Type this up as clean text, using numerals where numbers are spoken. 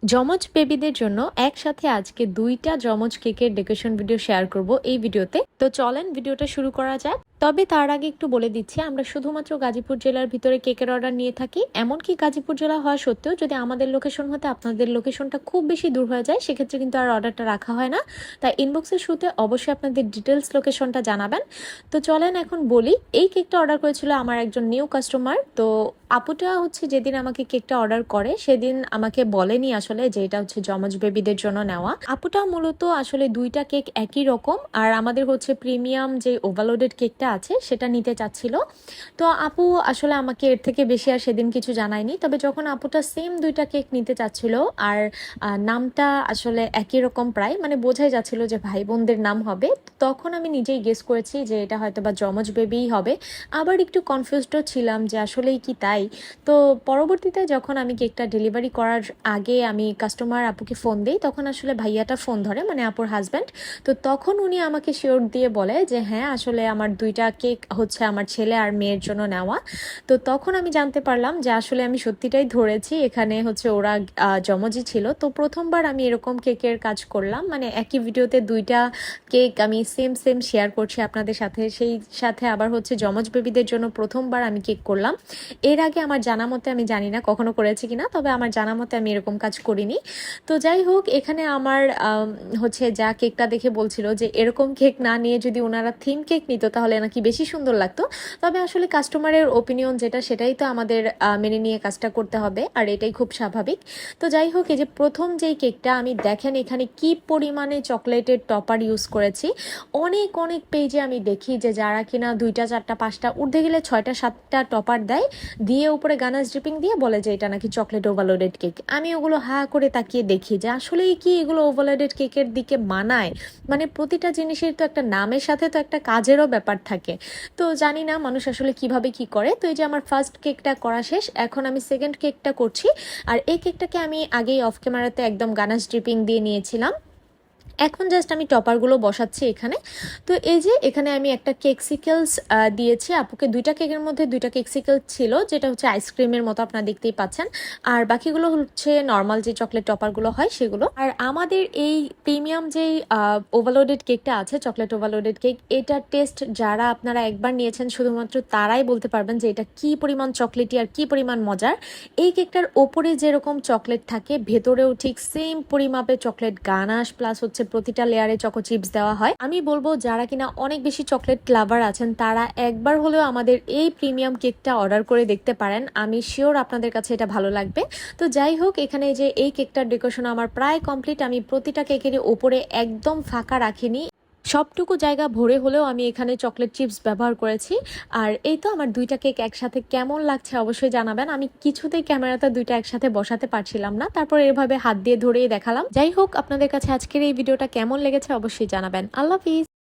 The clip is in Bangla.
যমজ বেবিদের জন্য একসাথে আজকে 2টা যমজ কেকের ডেকোরেশন ভিডিও শেয়ার করব এই ভিডিওতে। তো চলেন ভিডিওটা শুরু করা যাক। তবে তার আগে একটু বলে দিচ্ছি, আমরা শুধুমাত্র গাজীপুর জেলার ভিতরে কেকের অর্ডার নিয়ে থাকি। এমনকি গাজীপুর জেলা হওয়া সত্ত্বেও যদি আমাদের লোকেশন হতে আপনাদের লোকেশনটা খুব বেশি দূর হয়ে যায়, সেক্ষেত্রে কিন্তু আর অর্ডারটা রাখা হয় না। তাই ইনবক্সের শুরুতে অবশ্যই আপনাদের ডিটেলস লোকেশনটা জানাবেন। তো চলেন এখন বলি, এই কেকটা অর্ডার করেছিল আমার একজন নিউ কাস্টমার। তো আপুটা হচ্ছে যেদিন আমাকে কেকটা অর্ডার করে সেদিন আমাকে বলেনি আসলে যে এটা হচ্ছে যমজ বেবিদের জন্য নেওয়া। আপুটা মূলত আসলে 2টা কেক একই রকম, আর আমাদের হচ্ছে প্রিমিয়াম যে ওভারলোডেড কেকটা আছে সেটা নিতে চাচ্ছিল। তো আপু আসলে আমাকে এর থেকে বেশি আর সেদিন কিছু জানায়নি। তবে যখন আপুটা সেম 2টা কেক নিতে চাচ্ছিল আর নামটা আসলে একই রকম, প্রায় মানে বোঝাই যাচ্ছিল যে ভাই বোনদের নাম হবে, তখন আমি নিজেই গেস করেছি যে এটা হয়তো বা যমজ বেবিই হবে। আবার একটু কনফিউজডও ছিলাম যে আসলেই কি তাই। তো পরবর্তীতে যখন আমি কেকটা ডেলিভারি করার আগে আমি কাস্টমার আপুকে ফোন দিই, তখন আসলে ভাইয়াটা ফোন ধরে, মানে আপুর হাজব্যান্ড। তো তখন উনি আমাকে শিওর দিয়ে বলে যে হ্যাঁ আসলে আমার 2টা কেক হচ্ছে আমার ছেলে আর মেয়ের জন্য নেওয়া। তো তখন আমি জানতে পারলাম যে আসলে আমি সত্যিটাই ধরেছি, এখানে হচ্ছে ওরা যমজই ছিল। তো প্রথমবার আমি এরকম কেকের কাজ করলাম, মানে একই ভিডিওতে 2টা কেক আমি সেম সেম শেয়ার করছি আপনাদের সাথে, সেই সাথে আবার হচ্ছে যমজ বেবিদের জন্য প্রথমবার আমি কেক করলাম। এর আগে আমার জানা মতে, আমি জানি না কখনো করেছি কিনা, তবে আমার জানা মতে আমি এরকম কাজ করিনি। তো যাই হোক, এখানে আমার হচ্ছে যা কেকটা দেখে বলছিল যে এরকম কেক না নিয়ে যদি ওনারা থিম কেক নিত তাহলে নাকি বেশি সুন্দর লাগতো। তবে আসলে কাস্টমারের ওপিনিয়ন যেটা সেটাই তো আমাদের মেনে নিয়ে কাজটা করতে হবে, আর এটাই খুব স্বাভাবিক। তো যাই হোক, এই যে প্রথম যেই কেকটা আমি দেখেন এখানে কি পরিমাণে চকলেটের টপার ইউজ করেছি। অনেক অনেক পেজে আমি দেখি যে যারা কিনা 2টা 4টা 5টা উঠতে গেলে 6টা 7টা টপার দেয়, দিয়ে উপরে গানাশ ড্রিপিং দিয়ে বলে যে এটা নাকি চকলেট ওভারলোডেড কেক। আমি ওগুলো হা করে তাকিয়ে দেখি যে আসলেই কি এগুলো ওভারলোডেড কেকের দিকে মানায়। মানে প্রতিটা জিনিসের তো একটা নামের সাথে তো একটা কাজেরও ব্যাপার থাকে। তো জানি না মানুষ আসলে কিভাবে কি করে। তো এই যে আমার ফার্স্ট কেকটা করা শেষ, এখন আমি সেকেন্ড কেকটা করছি। আর এই কেকটাকে আমি আগেই অফ ক্যামেরাতে একদম গানাশ ড্রিপিং দিয়ে নিয়েছিলাম। এখন জাস্ট আমি টপারগুলো বসাচ্ছি এখানে। তো এই যে এখানে আমি একটা কেকসিকেলস দিয়েছি আপুকে। 2টা কেকের মধ্যে 2টা কেকসিকেলস ছিল, যেটা হচ্ছে আইসক্রিমের মতো আপনারা দেখতেই পাচ্ছেন, আর বাকিগুলো হচ্ছে নর্মাল যে চকলেট টপারগুলো হয় সেগুলো। আর আমাদের এই প্রিমিয়াম যেই ওভারলোডেড কেকটা আছে, চকলেট ওভারলোডেড কেক, এটার টেস্ট যারা আপনারা একবার নিয়েছেন শুধুমাত্র তারাই বলতে পারবেন যে এটা কি পরিমাণ চকলেটি আর কি পরিমাণ মজার। এই কেকটার ওপরে যেরকম চকলেট থাকে, ভেতরেও ঠিক সেম পরিমাপে চকলেট গানাশ প্লাস হচ্ছে প্রতিটা লেয়ারে চকো চিপস দেওয়া হয়। আমি বলবো যারা কিনা অনেক বেশি চকলেট লাভার আছেন তারা একবার হলেও আমাদের এই প্রিমিয়াম কেকটা অর্ডার করে দেখতে পারেন। আমি শিওর আপনাদের কাছে এটা ভালো লাগবে। তো যাই হোক, এখানে যে এই কেকটার ডেকোরেশন আমার প্রায় কমপ্লিট। আমি প্রতিটা কেকের ওপরে একদম ফাঁকা রাখিনি, সবটুকু জায়গা ভরে হলেও আমি এখানে চকলেট চিপস ব্যবহার করেছি। আর এই তো আমার 2টা কেক একসাথে কেমন লাগছে অবশ্যই জানাবেন। আমি কিছুতেই ক্যামেরাতে 2টা একসাথে বসাতে পারছিলাম না, তারপর এভাবে হাত দিয়ে ধরেই দেখালাম। যাই হোক, আপনাদের কাছে আজকের এই ভিডিওটা কেমন লেগেছে অবশ্যই জানাবেন। আল্লাহ হাফিজ।